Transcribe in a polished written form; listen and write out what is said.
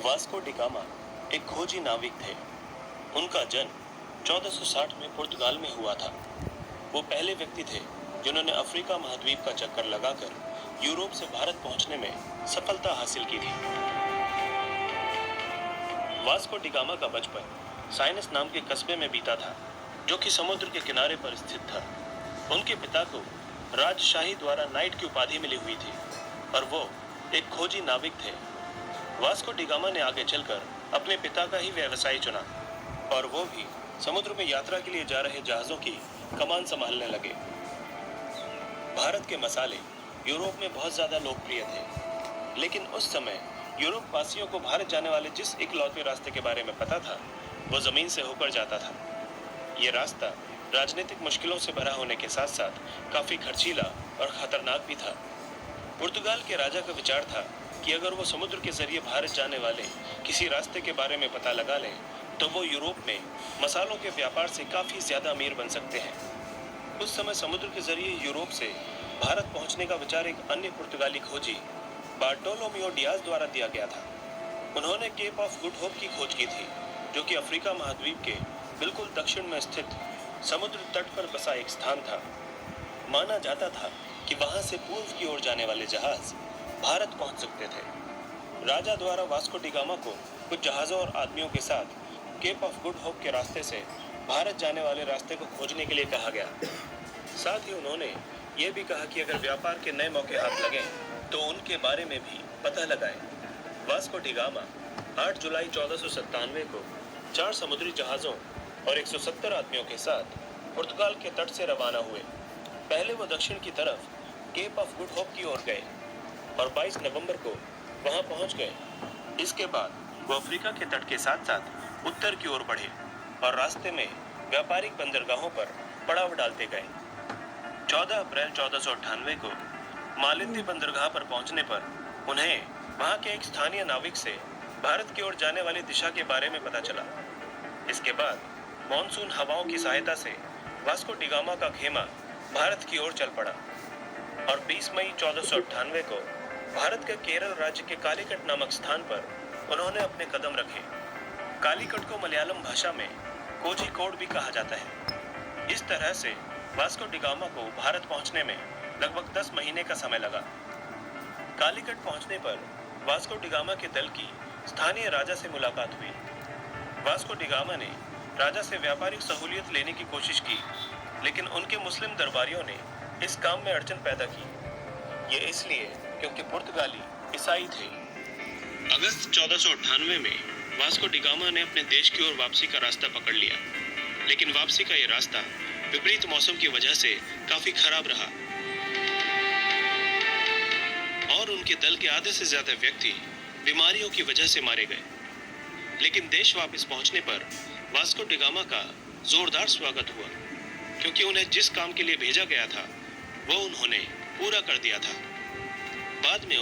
Vasco D gamma एक खोजी नाविक थे। उनका जन्म 1460 में पुर्तगाल में हुआ था। वो पहले व्यक्ति थे जिन्होंने अफ्रीका महाद्वीप का चक्कर लगाकर यूरोप से भारत पहुंचने में सफलता हासिल की थी। वास्को डी गामा का बचपन साइनस नाम के कस्बे में बीता था, जो कि समुद्र के किनारे पर स्थित था। उनके पिता को राजशाही द्वारा नाइट की उपाधि मिली हुई थी और वो एक खोजी नाविक थे। वास्को डी गामा ने आगे चलकर अपने पिता का ही व्यवसाय चुना और वो भी समुद्र में यात्रा के लिए जा रहे जहाजों की कमान संभालने लगे। भारत के मसाले यूरोप में बहुत ज्यादा लोकप्रिय थे, लेकिन उस समय यूरोप वासियों को भारत जाने वाले जिस इकलौते रास्ते के बारे में पता था, वो जमीन से होकर जाता था। ये रास्ता राजनीतिक मुश्किलों से भरा होने के साथ साथ काफी खर्चीला और खतरनाक भी था। पुर्तगाल के राजा का विचार था कि अगर वो समुद्र के जरिए भारत जाने वाले किसी रास्ते के बारे में पता लगा लें, तो वो यूरोप में मसालों के व्यापार से काफी ज्यादा अमीर बन सकते हैं। उस समय समुद्र के जरिए यूरोप से भारत पहुंचने का विचार एक अन्य पुर्तगाली खोजी बार्टोलोमियो डियाज द्वारा दिया गया था। उन्होंने केप ऑफ गुड होप की खोज की थी, जो कि अफ्रीका महाद्वीप के बिल्कुल दक्षिण में स्थित समुद्र तट पर बसा एक स्थान था। माना जाता था कि वहां से पूर्व की ओर जाने वाले जहाज भारत पहुंच सकते थे। राजा द्वारा वास्को डी गामा को कुछ जहाजों और आदमियों के साथ केप ऑफ गुड होप के रास्ते से भारत जाने वाले रास्ते को खोजने के लिए कहा गया। साथ ही उन्होंने ये भी कहा कि अगर व्यापार के नए मौके हाथ लगें तो उनके बारे में भी पता लगाएं। वास्को डी गामा 8 जुलाई 1497 को 4 समुद्री जहाजों और 170 आदमियों के साथ पुर्तगाल के तट से रवाना हुए। पहले वो दक्षिण की तरफ केप ऑफ गुड होप की ओर गए और 22 नवंबर को वहां पहुंच गए। इसके बाद वो अफ्रीका के तट के साथ साथ उत्तर की ओर बढ़े और रास्ते में व्यापारिक बंदरगाहों पर पड़ाव डालते गए। 14 अप्रैल 1498 को मालिंदी बंदरगाह पर पहुंचने पर उन्हें वहां के एक स्थानीय नाविक से भारत की ओर जाने वाली दिशा के बारे में पता चला। इसके बाद मॉनसून हवाओं की सहायता से वास्को डी गामा का खेमा भारत की ओर चल पड़ा और 20 मई 1498 को भारत के केरल राज्य के कालीकट नामक स्थान पर उन्होंने अपने कदम रखे। कालीकट को मलयालम भाषा में कोझिकोड भी कहा जाता है। इस तरह से वास्को डी गामा को भारत पहुंचने में लगभग 10 महीने का समय लगा। कालीकट पहुंचने पर वास्को डी गामा के दल की स्थानीय राजा से मुलाकात हुई। वास्को डी गामा ने राजा से व्यापारिक सहूलियत लेने की कोशिश की, लेकिन उनके मुस्लिम दरबारियों ने इस काम में अड़चन पैदा की। ये इसलिए क्योंकि पुर्तगाली ईसाई थे। अगस्त 1498 में वास्को डी गामा ने अपने देश की ओर वापसी का रास्ता पकड़ लिया, लेकिन वापसी का ये रास्ता विपरीत मौसम की वजह से काफी खराब रहा और उनके दल के आधे से ज्यादा व्यक्ति बीमारियों की वजह से मारे गए। लेकिन देश वापस पहुंचने पर वास्को डी गामा का जोरदार स्वागत हुआ, क्योंकि उन्हें जिस काम के लिए भेजा गया था वो उन्होंने पूरा कर दिया था। बाद में